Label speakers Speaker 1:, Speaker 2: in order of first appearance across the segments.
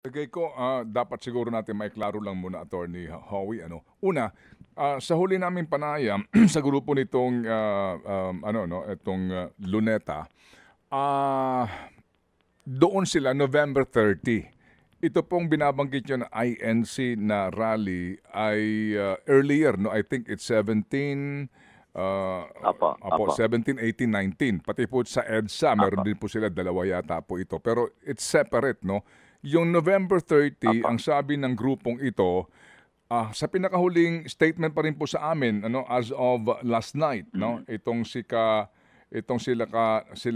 Speaker 1: Lagay ko, dapat siguro natin maiklaro lang muna, Attorney Howie. Una, sa huli naming panayam sa grupo nitong itong Luneta, doon sila November 30. Ito pong binabanggit nyo na INC na rally ay earlier, no? I think it's 17, 17, 18, 19. Pati po sa EDSA, meron din po sila, dalawa yata po ito. Pero it's separate, no? Yung November 30, ang sabi ng grupong ito, sa pinakahuling statement pa rin po sa amin, as of last night, no? Itong sila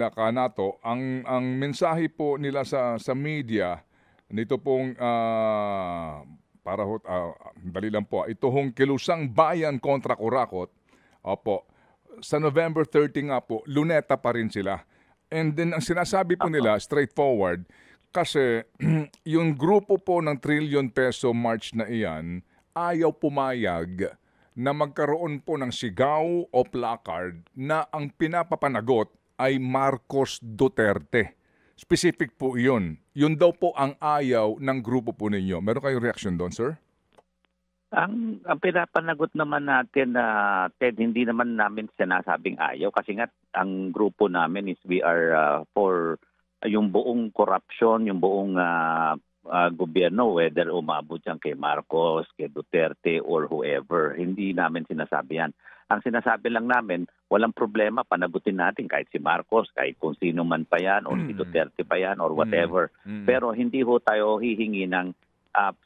Speaker 1: Kanato, ang mensahe po nila sa media nito pong dali lang po, ito hong kilusang bayan kontra Kurakot. Opo. Sa November 30 nga po, Luneta pa rin sila. And then ang sinasabi po nila, straightforward, kasi yung grupo po ng trillion peso march na iyan, ayaw pumayag na magkaroon po ng sigaw o placard na ang pinapapanagot ay Marcos Duterte. Specific po yun. Yun daw po ang ayaw ng grupo po ninyo. Meron kayong reaction doon, sir?
Speaker 2: Ang pinapanagot naman natin, Ted, hindi naman namin sinasabing ayaw kasi nga ang grupo namin is we are for yung buong corruption, yung buong gobyerno, whether umabot yan kay Marcos, kay Duterte, or whoever. Hindi namin sinasabi yan. Ang sinasabi lang namin, walang problema, panagutin natin kahit si Marcos, kahit kung sino man pa yan, or si Duterte pa yan, or whatever. Pero hindi ho tayo hihingi ng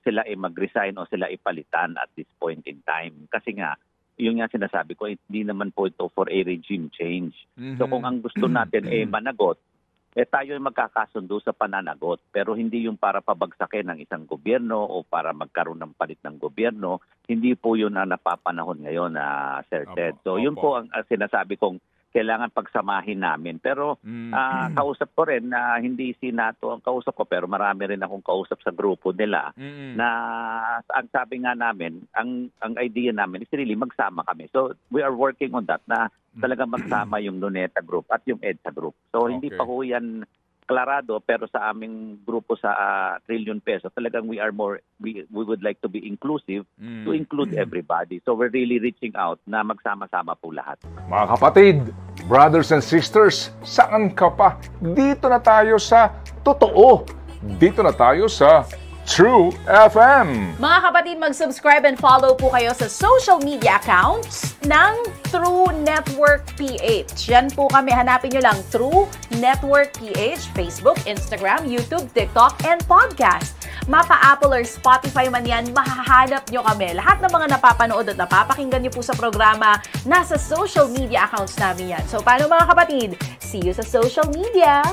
Speaker 2: sila mag-resign o sila ipalitan at this point in time. Kasi nga, yun nga sinasabi ko, hindi naman po ito for a regime change. So kung ang gusto natin managot, tayo ay magkakasundo sa pananagot, pero hindi yung para pabagsakin ng isang gobyerno o para magkaroon ng palit ng gobyerno. Hindi po yun ang napapanahon ngayon, Sir Ted. So yun po ang sinasabi kong kailangan pagsamahin namin. Pero kausap ko rin na hindi si NATO ang kausap ko, pero marami rin akong kausap sa grupo nila na ang sabi nga namin, ang idea namin is really magsama kami. So we are working on that na talagang magsama yung Luneta Group at yung EDSA Group. So hindi pa ho yan klarado, pero sa aming grupo sa trillion peso, talagang we would like to be inclusive to include everybody. So we're really reaching out na magsama-sama po lahat.
Speaker 1: Mga kapatid, brothers and sisters, saan ka pa? Dito na tayo sa totoo. Dito na tayo sa True FM.
Speaker 3: Mga kapatid, mag-subscribe and follow po kayo sa social media accounts ng True Network PH. Yan po kami. Hanapin nyo lang True Network PH, Facebook, Instagram, YouTube, TikTok, and podcast. Mapa Apple or Spotify man yan, mahahanap nyo kami. Lahat ng mga napapanood at napapakinggan nyo po sa programa, nasa social media accounts namin yan. So, paano mga kapatid? See you sa social media!